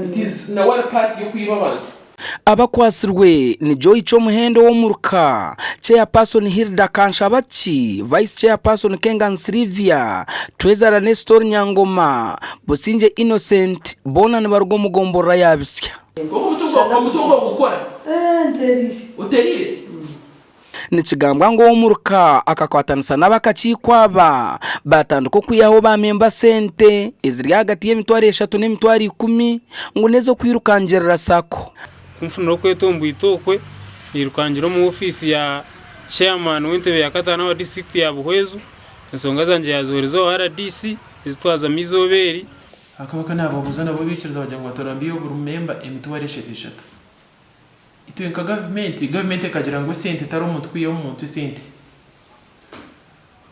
it is na one part yo kwiba abantu abakwasirwe ni Joy Chomuhendo wo muruka, Chairperson Hilda Kanshabachi, Vice Chairperson Kengan Silvia, Treasurer Nestor Nyangoma, Businje Innocent, bona ni barugo mugombora yabisya. Umutungo gukora uterire nikigambwa ngo wo muruka akakwatanisa n'abakacikwaba batanduko kwiyaho ba member sente iziri hagati y'emitwaro 3 n'emitwaro 10 ngo nezo kwirukangerera sako kumfuno kwetombu itokwe irukangira mu office ya chairman w'intebe ya katana wa district ya Buhwezu nsonga zanje yazorezo RDC izitwaza mizoberi akabaka nababuza nabo bikiriza bajya ngo batorambiyo buri member emitwaro 3 ituyenka government kagira ngo sente taro mutwe yo muntu sente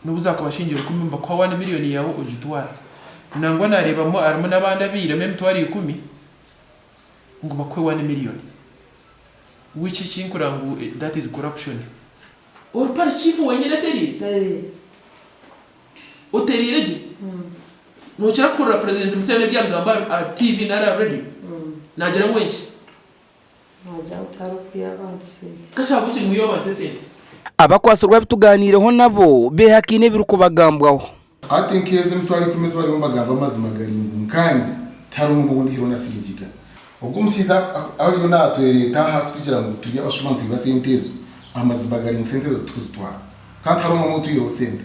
nubuza akabashingira kumimba kwa 1 million yawo ujutwara nangwa narebamo arimo nabanda bire emitwaro 10 ngo bakwe 1 million which is inkurangu that is corruption or par chief wenyine teri oterire je no chira kura president Museveni byangamba TV na radio nagira ngo iki naja utarukiya abantu kasha buti muyo abantu sente abakwasurwa bituganireho nabo behakine biru kubagambwaho I think yeze mutwari kumeze bari mbagamba mazima gari kandi taru mu hiro na sirinjiga ubwo musiza aho yo natwe leta hakutugira ngo tujye abashuma tubasentezo amazima gari mu sentezo tuzitwara kandi hari umuntu tuyiro sente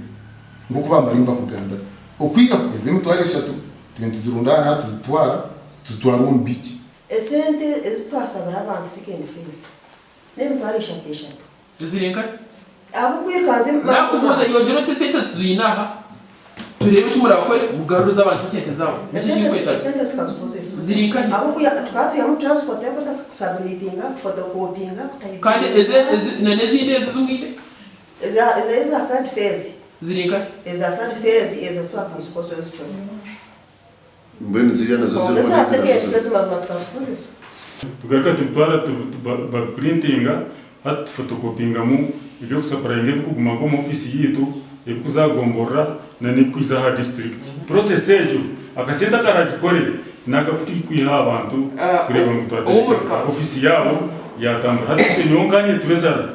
ngo kubamba rimba kugamba okwiga yeze mutwari 3 tuzirundana tuzitwara mu biki esente ezitwasabira abantu second phase n'emitwaro 3 zirenga abo kwirkaze nakubuza yongera te sente zinaha turebe cyumura bakore mugaruza abantu sente zabo sente tukazipozesa zirinka abo kuya tukatuya mu transport yako tasubmittinga photocopyinga kutayiba kandi none zinde zizumwide eza third phase zirinka eza third phase ezo twakazikozo zicyo mbene ziriya nazo tugarika tutwara ba printinga at photocopyinga mu ibyo gusaparinga bikuguma ngo mu office yitu ibikuzagombora na nikwiza ha district process ejo akasenda karagikore nakaputi kwiha abantu kureba ngo twateka office yabo yatamba hati nyonganye turezara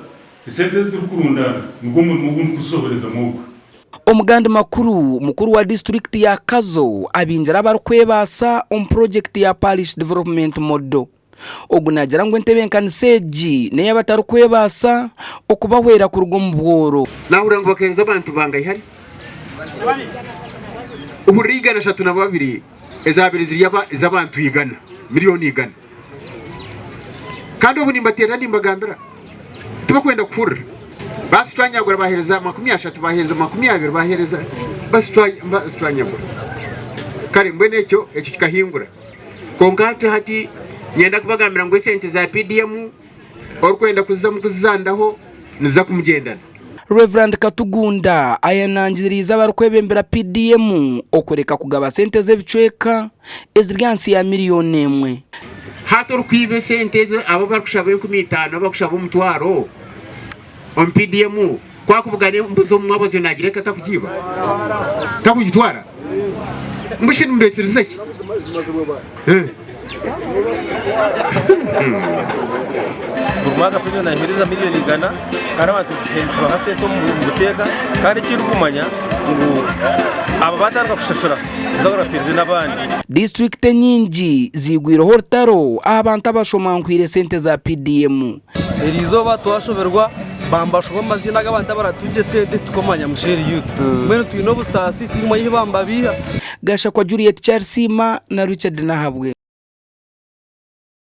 isente ziturkurundana ngo mu kusobereza mugo omuganda mukuru wa district ya Kazo abinjira barukwebasa project ya parish development model ogunagira ngo entebenkanseji ne yabatarukwebasa okubahwera ku rugo mubworo nahura ngo bakereza abantu bangaye hari umurigana 3 na 2 ezabiri ziriyaba izabantu yigana miliyoni yigana kandi ubu nimbatera ndimbagambira tubakwenda kura basi twanyagura bahereza 30 bahereza 20 bahereza basi twanyagura kare mbene ecyo kikahingura kongate hati nyenda kubagambira ngo sente za PDM orukwenda kuzandaho niza kumugendana Reverend Katugunda ayanangiriza barukwebembera PDM okureka kugaba sente z'ebicweka eziryansi ya miliyoni 1 hato rukwibe sente abo barukushaba 15 bakushaba umutwaro on PDM kwa kuvugane mbuzo mwaboze nagireka takugiba takugitwara mbushini mbetsirize Burmaga pino na hiriza miliyoni igana kandi abantu bahase to mu guteka kandi kirugumanya ngo aba batarwa kushashura zagaratirze nabandi district nyingi zigwiro hortaro abantu abashomankwire sente za PDM erizo batwashoberwa bambashwe amazina y'abantu baratuje sente tukomanya musheri yutu mbene tuyino busasi tirimo yibamba biha gasha kwa Juliet Charsima na Richard Nahabwe.